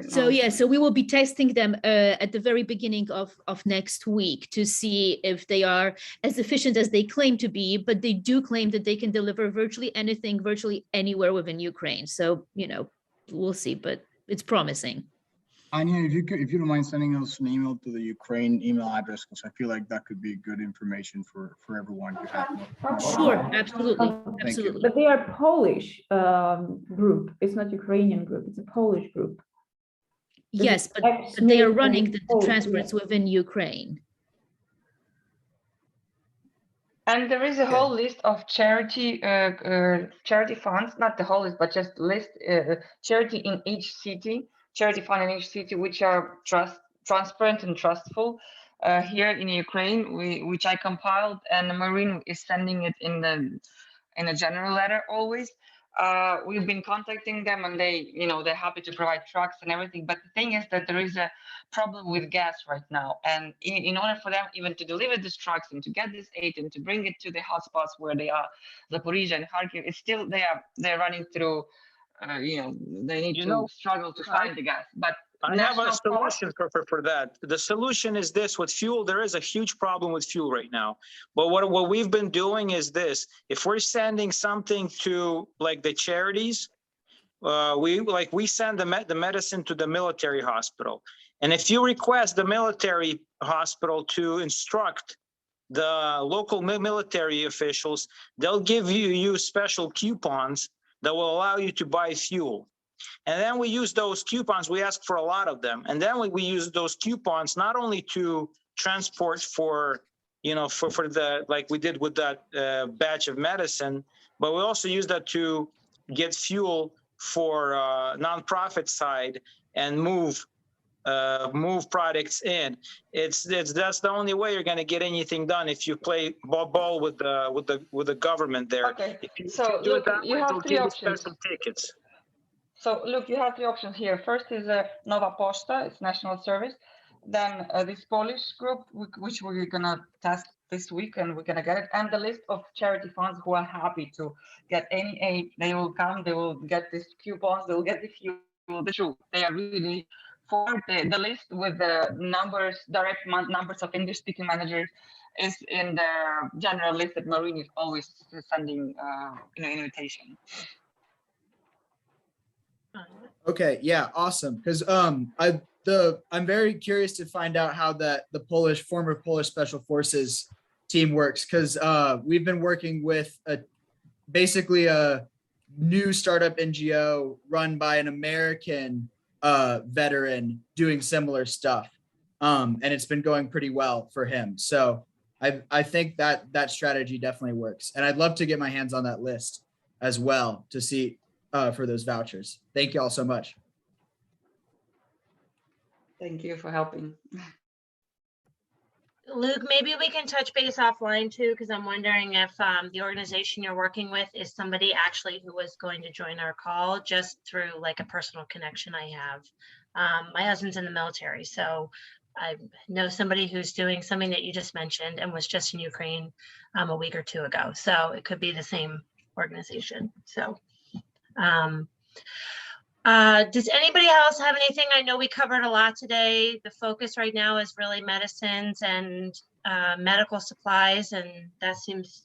So we will be testing them at the very beginning of next week to see if they are as efficient as they claim to be, but they do claim that they can deliver virtually anything, virtually anywhere within Ukraine. So, we'll see, but it's promising. Anya, if you don't mind sending us an email to the Ukraine email address, because I feel like that could be good information for everyone to have. Sure, absolutely, absolutely. But they are Polish group. It's not Ukrainian group. It's a Polish group. Yes, but they are running the transports within Ukraine. And there is a whole list of charity funds, not the whole list, but just list charity in each city. Charity fund in each city, which are transparent and trustful. Here in Ukraine, which I compiled, and Marine is sending it in a general letter always. We've been contacting them, and they're happy to provide trucks and everything. But the thing is that there is a problem with gas right now, and in order for them even to deliver these trucks and to get this aid and to bring it to the hotspots where they are, Zaporizhia and Kharkiv, it's still they're running through. They need to struggle to find the gas, but I have a solution for that. The solution is this: with fuel, there is a huge problem with fuel right now. But what we've been doing is this: if we're sending something to like the charities, we send the medicine to the military hospital, and if you request the military hospital to instruct the local military officials, they'll give you special coupons that will allow you to buy fuel. And then we use those coupons, we ask for a lot of them. And then we use those coupons not only to transport for the, like we did with that batch of medicine, but we also use that to get fuel for nonprofit side and move products in. That's the only way you're going to get anything done if you play ball with the government there. Okay. So look, you have 3 options. Tickets. So look, you have 3 options here. First is Nova Poczta, it's national service. Then this Polish group, which we're gonna test this week, and we're gonna get it. And the list of charity funds who are happy to get any aid. They will come. They will get these coupons. They will get the fuel. The truth. They are really for the list with the numbers, direct numbers of English-speaking managers is in the general list that Marine is always sending invitation. Okay, yeah, awesome. Because I'm very curious to find out how the former Polish Special Forces team works, because we've been working with basically a new startup NGO run by an American veteran doing similar stuff. And it's been going pretty well for him. So I think that strategy definitely works. And I'd love to get my hands on that list as well to see for those vouchers. Thank you all so much. Thank you for helping. Luke, maybe we can touch base offline too, because I'm wondering if the organization you're working with is somebody actually who was going to join our call just through like a personal connection I have. My husband's in the military, so I know somebody who's doing something that you just mentioned and was just in Ukraine a week or two ago. So it could be the same organization. So does anybody else have anything? I know we covered a lot today. The focus right now is really medicines and medical supplies, and that seems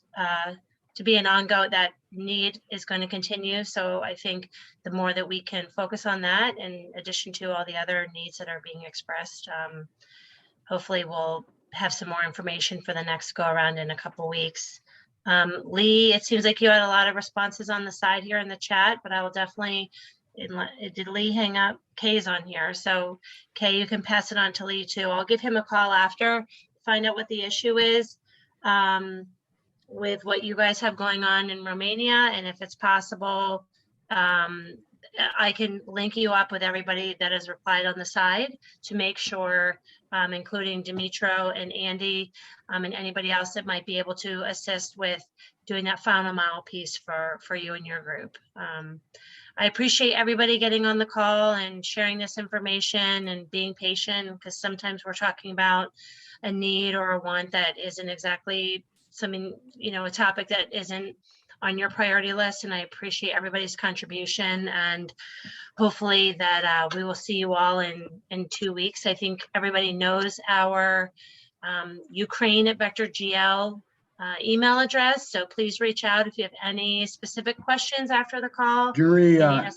to be an ongoing, that need is going to continue. So I think the more that we can focus on that, in addition to all the other needs that are being expressed, hopefully we'll have some more information for the next go around in a couple weeks. Lee, it seems like you had a lot of responses on the side here in the chat, but I will definitely, did Lee hang up? Kay's on here. So Kay, you can pass it on to Lee too. I'll give him a call after, find out what the issue is with what you guys have going on in Romania. And if it's possible, I can link you up with everybody that has replied on the side to make sure, including Dimitro and Andy and anybody else that might be able to assist with doing that final mile piece for you and your group. I appreciate everybody getting on the call and sharing this information and being patient, because sometimes we're talking about a need or a want that isn't exactly something, you know, a topic that isn't on your priority list. And I appreciate everybody's contribution, and hopefully that we will see you all in 2 weeks. I think everybody knows our Ukraine at Vector GL email address. So please reach out if you have any specific questions after the call. Jury have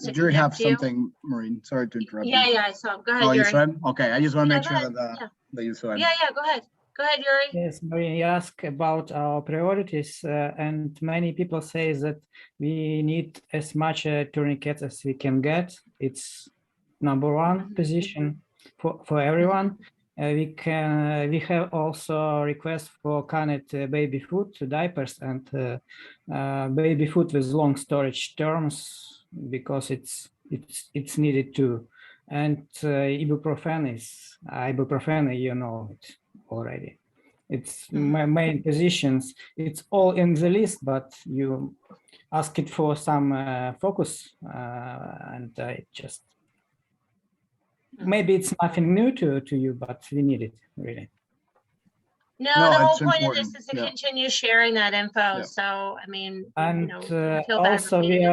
something, Maureen. Sorry to interrupt you. Yeah, I saw. Go ahead, Oh, Yuri. you saw? Okay, I just want to make sure go that you saw it. Yeah, go ahead. Go ahead, Yuri. Yes, Maureen, you asked about our priorities, and many people say that we need as much tourniquets as we can get. It's number one position for everyone. We have also requests for canned baby food, diapers, and baby food with long storage terms, because it's needed too. And ibuprofen, you know it already. It's my main positions. It's all in the list, but you ask it for some focus, and I just, maybe it's nothing new to you, but we need it really. No, the whole point of this is to continue sharing that info. So, I mean, and you know, also we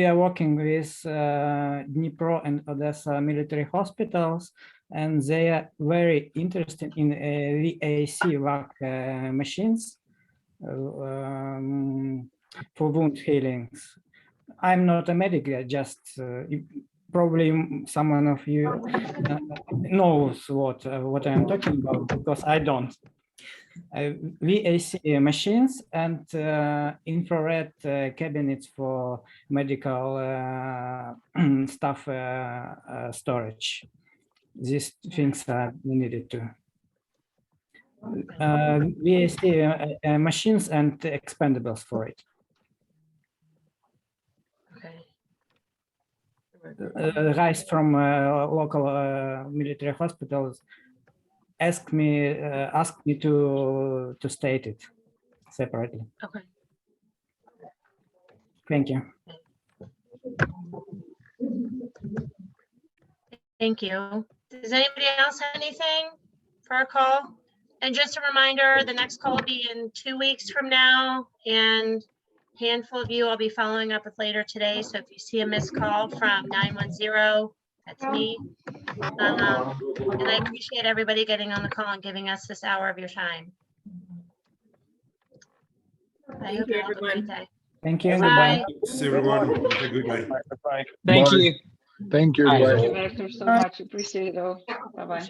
are working with Dnipro and Odessa military hospitals, and they are very interested in VAC machines for wound healings. I'm not a medic, just probably someone of you knows what I'm talking about, because I don't. VAC machines and infrared cabinets for medical stuff storage. These things are needed too. VAC machines and expendables for it. Guys from local military hospitals asked me to state it separately. Okay. Thank you. Thank you. Does anybody else have anything for our call? And just a reminder, the next call will be in 2 weeks from now, and a handful of you I'll be following up with later today. So if you see a missed call from 910, that's me. And I appreciate everybody getting on the call and giving us this hour of your time. I hope you all have a great day. Thank you. Bye. Thanks, everyone. Have a good night. Bye. Thank you. Thank you. Thank you, Vector, so much. Appreciate it all. Bye-bye.